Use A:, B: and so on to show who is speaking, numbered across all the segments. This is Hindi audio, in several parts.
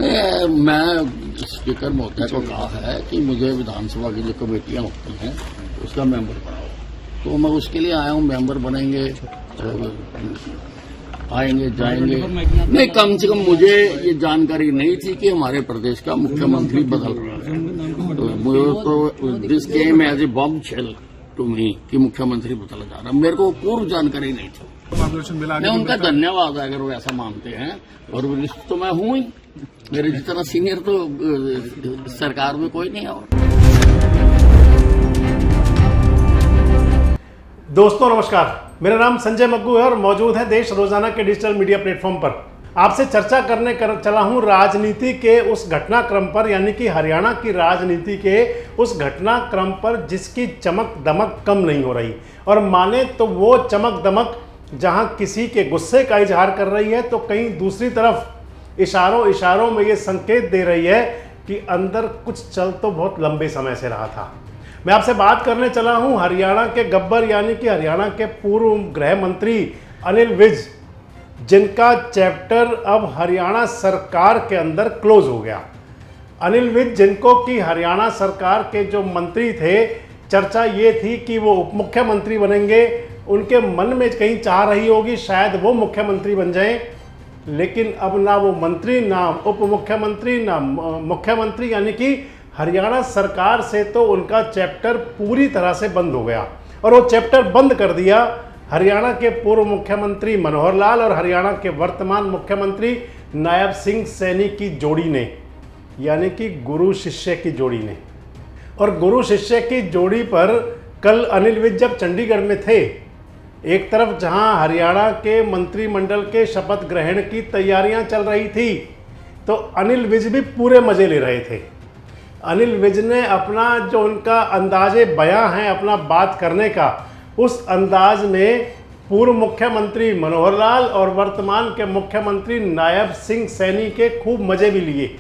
A: मैं स्पीकर महोदय को कहा है कि मुझे विधानसभा की जो कमेटियां होती हैं उसका मेंबर बनाओ, तो मैं उसके लिए आया हूं। मेंबर बनेंगे, आएंगे जाएंगे। नहीं, कम से कम मुझे ये जानकारी नहीं थी कि हमारे प्रदेश का मुख्यमंत्री बदल रहा है। तो this came as a bombshell to me कि मुख्यमंत्री बदला जा रहा। मेरे को पूर्व जानकारी नहीं थी। मैं उनका धन्यवाद है अगर वो ऐसा मानते हैं, और वरिष्ठ तो मैं हूं ही, मेरे जितना सीनियर तो सरकार में कोई नहीं है। और
B: दोस्तों नमस्कार, मेरा नाम संजय मग्गू है और मौजूद है देश रोजाना के डिजिटल मीडिया प्लेटफॉर्म पर। आपसे चर्चा करने चला हूं राजनीति के उस घटनाक्रम पर, यानी कि हरियाणा की राजनीति के उस घटनाक्रम पर जिसकी चमक दमक कम नहीं हो रही। और माने तो वो चमक दमक जहां किसी के गुस्से का इजहार कर रही है, तो कहीं दूसरी तरफ इशारों में ये संकेत दे रही है कि अंदर कुछ चल तो बहुत लंबे समय से रहा था। मैं आपसे बात करने चला हूं हरियाणा के गब्बर, यानी कि हरियाणा के पूर्व गृह मंत्री अनिल विज, जिनका चैप्टर अब हरियाणा सरकार के अंदर क्लोज हो गया। अनिल विज, जिनको कि हरियाणा सरकार के जो मंत्री थे, चर्चा ये थी कि वो उप मुख्यमंत्री बनेंगे। उनके मन में कहीं चाह रही होगी शायद वो मुख्यमंत्री बन जाएं, लेकिन अब ना वो मंत्री, ना उप मुख्यमंत्री, ना मुख्यमंत्री, यानी कि हरियाणा सरकार से तो उनका चैप्टर पूरी तरह से बंद हो गया। और वो चैप्टर बंद कर दिया हरियाणा के पूर्व मुख्यमंत्री मनोहर लाल और हरियाणा के वर्तमान मुख्यमंत्री नायब सिंह सैनी की जोड़ी ने, यानी कि गुरु शिष्य की जोड़ी ने। और गुरु शिष्य की जोड़ी पर कल अनिल विज जब चंडीगढ़ में थे, एक तरफ जहां हरियाणा के मंत्रिमंडल के शपथ ग्रहण की तैयारियां चल रही थी, तो अनिल विज भी पूरे मजे ले रहे थे। अनिल विज ने अपना जो उनका अंदाजे बयां है, अपना बात करने का, उस अंदाज में पूर्व मुख्यमंत्री मनोहर लाल और वर्तमान के मुख्यमंत्री नायब सिंह सैनी के खूब मजे भी लिए।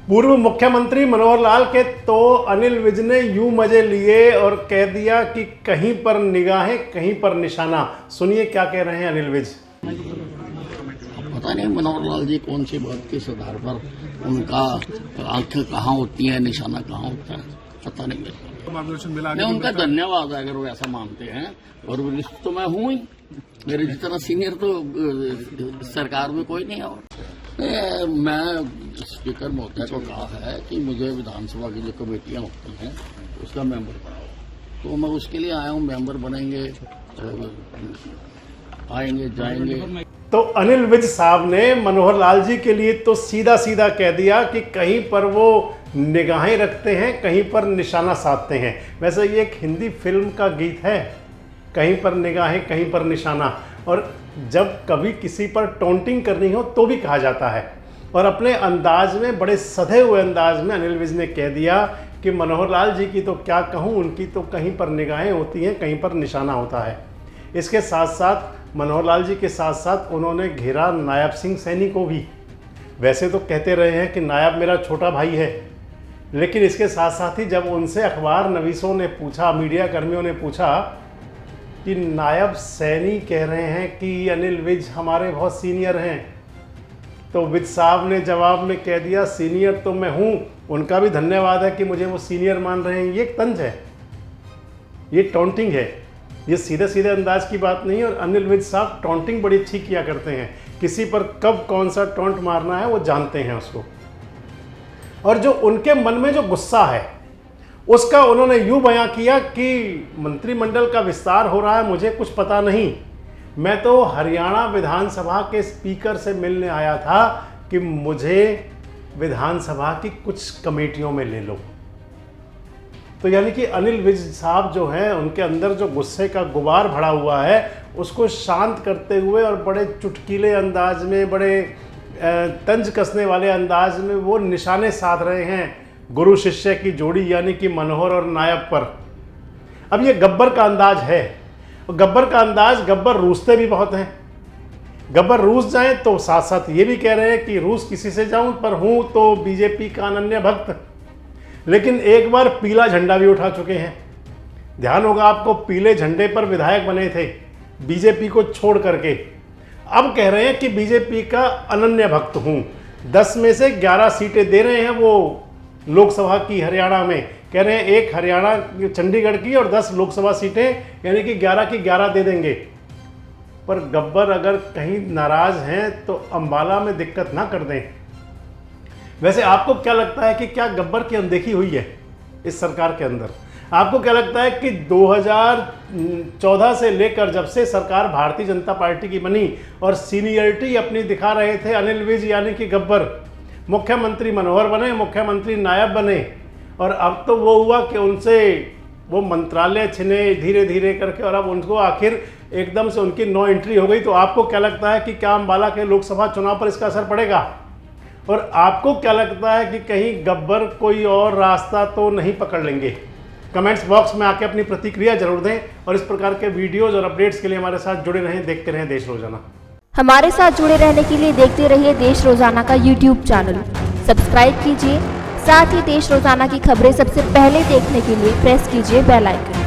B: पूर्व मुख्यमंत्री मनोहर लाल के तो अनिल विज ने यूं मजे लिए और कह दिया कि कहीं पर निगाहें कहीं पर निशाना। सुनिए क्या कह रहे हैं अनिल विज।
A: पता नहीं मनोहर लाल जी कौन सी बात किस आधार पर उनका आंखें कहाँ होती हैं, निशाना कहाँ होता है, पता नहीं मेरे को। मैं उनका धन्यवाद है अगर वो ऐसा मानते हैं, और वरिष्ठ तो मैं हूं ही, मेरे जितना सीनियर तो सरकार में कोई नहीं है। और मैं स्पीकर महोदय को कहा है कि मुझे विधानसभा की जो कमेटियां होती हैं उसका मेंबर बनाओ, तो मैं उसके लिए आया हूं। मेंबर बनेंगे, आएंगे जाएंगे।
B: तो अनिल विज साहब ने मनोहर लाल जी के लिए तो सीधा सीधा कह दिया कि कहीं पर वो निगाहें रखते हैं, कहीं पर निशाना साधते हैं। वैसे ये एक हिंदी फिल्म का गीत है, कहीं पर निगाहें कहीं पर निशाना। और जब कभी किसी पर टॉन्टिंग करनी हो तो भी कहा जाता है। और अपने अंदाज में, बड़े सधे हुए अंदाज में अनिल विज ने कह दिया कि मनोहर लाल जी की तो क्या कहूँ, उनकी तो कहीं पर निगाहें होती हैं, कहीं पर निशाना होता है। इसके साथ साथ मनोहर लाल जी के साथ साथ उन्होंने घेरा नायब सिंह सैनी को भी। वैसे तो कहते रहे हैं कि नायब मेरा छोटा भाई है, लेकिन इसके साथ साथ ही जब उनसे अखबार नवीसों ने पूछा, मीडिया कर्मियों ने पूछा कि नायब सैनी कह रहे हैं कि अनिल विज हमारे बहुत सीनियर हैं, तो विज साहब ने जवाब में कह दिया सीनियर तो मैं हूँ, उनका भी धन्यवाद है कि मुझे वो सीनियर मान रहे हैं। ये तंज है, ये टॉन्टिंग है, ये सीधे सीधे अंदाज की बात नहीं है। और अनिल विज साहब टॉन्टिंग बड़ी अच्छी किया करते हैं, किसी पर कब कौन सा टॉन्ट मारना है वो जानते हैं उसको। और जो उनके मन में जो गुस्सा है उसका उन्होंने यूं बयां किया कि मंत्रिमंडल का विस्तार हो रहा है, मुझे कुछ पता नहीं, मैं तो हरियाणा विधानसभा के स्पीकर से मिलने आया था कि मुझे विधानसभा की कुछ कमेटियों में ले लो। तो यानी कि अनिल विज साहब जो हैं, उनके अंदर जो गुस्से का गुबार भरा हुआ है उसको शांत करते हुए और बड़े चुटकीले अंदाज में, बड़े तंज कसने वाले अंदाज में वो निशाने साध रहे हैं गुरु शिष्य की जोड़ी, यानी कि मनोहर और नायब पर। अब ये गब्बर का अंदाज है, और गब्बर का अंदाज, गब्बर रूसते भी बहुत हैं। गब्बर रूस जाएं तो साथ साथ ये भी कह रहे हैं कि रूस किसी से जाऊं पर हूं तो बीजेपी का अनन्य भक्त। लेकिन एक बार पीला झंडा भी उठा चुके हैं। ध्यान होगा आपको, पीले झंडे पर विधायक बने थे बीजेपी को छोड़ करके। अब कह रहे हैं कि बीजेपी का अनन्य भक्त हूं। 10 में से 11 सीटें दे रहे हैं वो लोकसभा की हरियाणा में। कह रहे हैं एक हरियाणा चंडीगढ़ की और 10 लोकसभा सीटें, यानी कि 11 की 11 दे देंगे। पर गब्बर अगर कहीं नाराज हैं तो अंबाला में दिक्कत ना कर दें। वैसे आपको क्या लगता है कि क्या गब्बर की अनदेखी हुई है इस सरकार के अंदर? आपको क्या लगता है कि 2014 से लेकर जब से सरकार भारतीय जनता पार्टी की बनी और सीनियरिटी अपनी दिखा रहे थे अनिल विज यानी कि गब्बर, मुख्यमंत्री मनोहर बने, मुख्यमंत्री नायब बने, और अब तो वो हुआ कि उनसे वो मंत्रालय छिने धीरे धीरे करके, और अब उनको आखिर एकदम से उनकी नो एंट्री हो गई। तो आपको क्या लगता है कि क्या अंबाला के लोकसभा चुनाव पर इसका असर पड़ेगा? और आपको क्या लगता है कि कहीं गब्बर कोई और रास्ता तो नहीं पकड़ लेंगे? कमेंट्स बॉक्स में आके अपनी प्रतिक्रिया जरूर दें, और इस प्रकार के वीडियोज और अपडेट्स के लिए हमारे साथ जुड़े रहें, देखते रहें देश रोजाना।
C: हमारे साथ जुड़े रहने के लिए देखते रहिए देश रोजाना का यूट्यूब चैनल, सब्सक्राइब कीजिए। साथ ही देश रोजाना की खबरें सबसे पहले देखने के लिए प्रेस कीजिए बेल आइकन।